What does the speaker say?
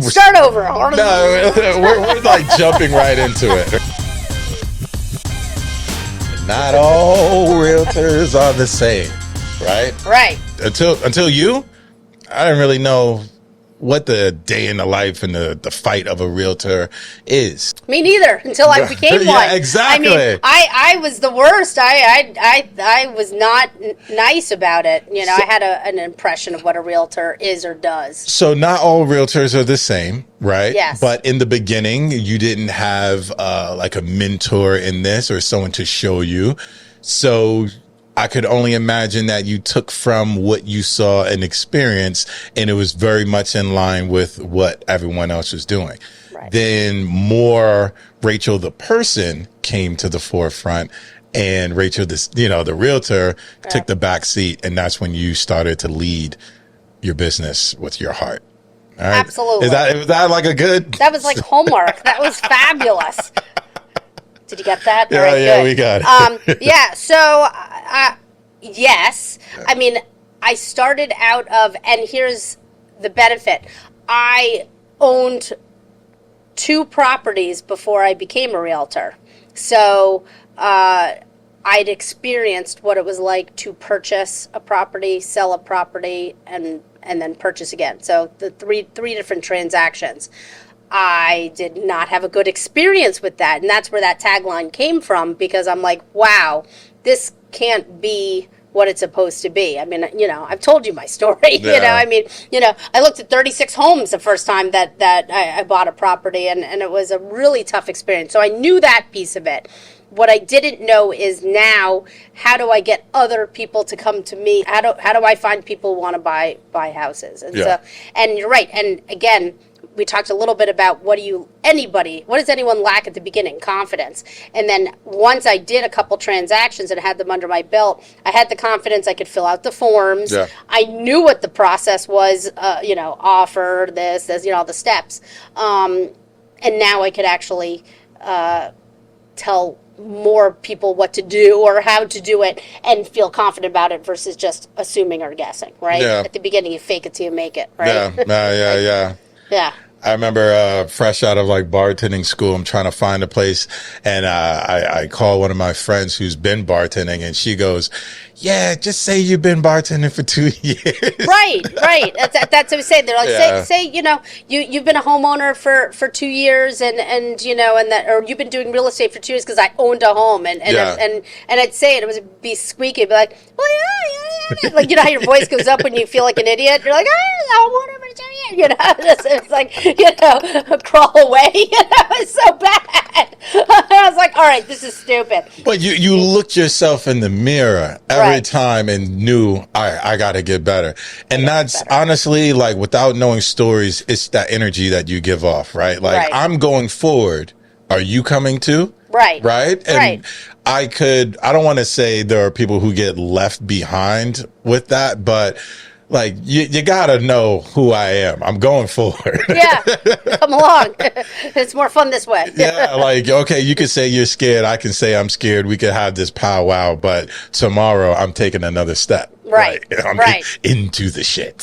Start over. No, we're like jumping right into it. Not all realtors are the same, right? Right. Until you, I didn't really know what the day in the life and the fight of a realtor is. Me neither, until I became one. Yeah, exactly. I mean, I was the worst. I was not nice about it. You know, I had an impression of what a realtor is or does. So not all realtors are the same, right? Yes. But in the beginning, you didn't have like a mentor in this or someone to show you. So I could only imagine that you took from what you saw and experienced, and it was very much in line with what everyone else was doing. Right. Then more Rachel, the person, came to the forefront, and Rachel, the realtor, took the back seat, and that's when you started to lead your business with your heart. All right? Absolutely. Was that like a good? That was like homework. That was fabulous. Did you get that? Yeah, All right, yeah, good. we got it. Yeah, so, yes. I mean, I started out of, and here's the benefit. I owned 2 properties before I became a realtor. So, I'd experienced what it was like to purchase a property, sell a property, and then purchase again. So, the three different transactions. I did not have a good experience with that. And that's where that tagline came from, because I'm like, wow, this can't be what it's supposed to be. I mean, you know, I've told you my story. Yeah. You know, I mean, you know, I looked at 36 homes the first time that I bought a property, and it was a really tough experience. So I knew that piece of it. What I didn't know is now, how do I get other people to come to me? How do I find people who want to buy houses? And Yeah. and you're right. And again, we talked a little bit about what does anyone lack at the beginning? Confidence. And then once I did a couple transactions and had them under my belt, I had the confidence I could fill out the forms. Yeah. I knew what the process was, you know, offer, this, you know, all the steps. And now I could actually tell more people what to do or how to do it and feel confident about it versus just assuming or guessing, right? Yeah. At the beginning, you fake it till you make it, right? Yeah. Yeah. I remember fresh out of like bartending school, I'm trying to find a place, and I call one of my friends who's been bartending, and she goes, yeah, just say you've been bartending for 2 years. Right. That's what I'm saying. They're like, say, you know, you've been a homeowner for 2 years, and you know, and that, or you've been doing real estate for 2 years, because I owned a home, and I'd say it would be squeaky, I'd be like, well, yeah. Like, you know how your voice goes up when you feel like an idiot? You're like, homeowner for 2 years. You know, it's like, you know, crawl away. You know, it's so bad. I was like, all right, this is stupid. But you looked yourself in the mirror every time and knew, I got to get better. And that's honestly, like, without knowing stories, it's that energy that you give off, right? Like, I'm going forward. Are you coming too? Right. And I don't want to say there are people who get left behind with that, but like, you gotta know who I am. I'm going forward. Yeah, come along. It's more fun this way. Yeah, like, okay, you can say you're scared. I can say I'm scared. We could have this powwow, but tomorrow I'm taking another step. Right. I'm into the shit.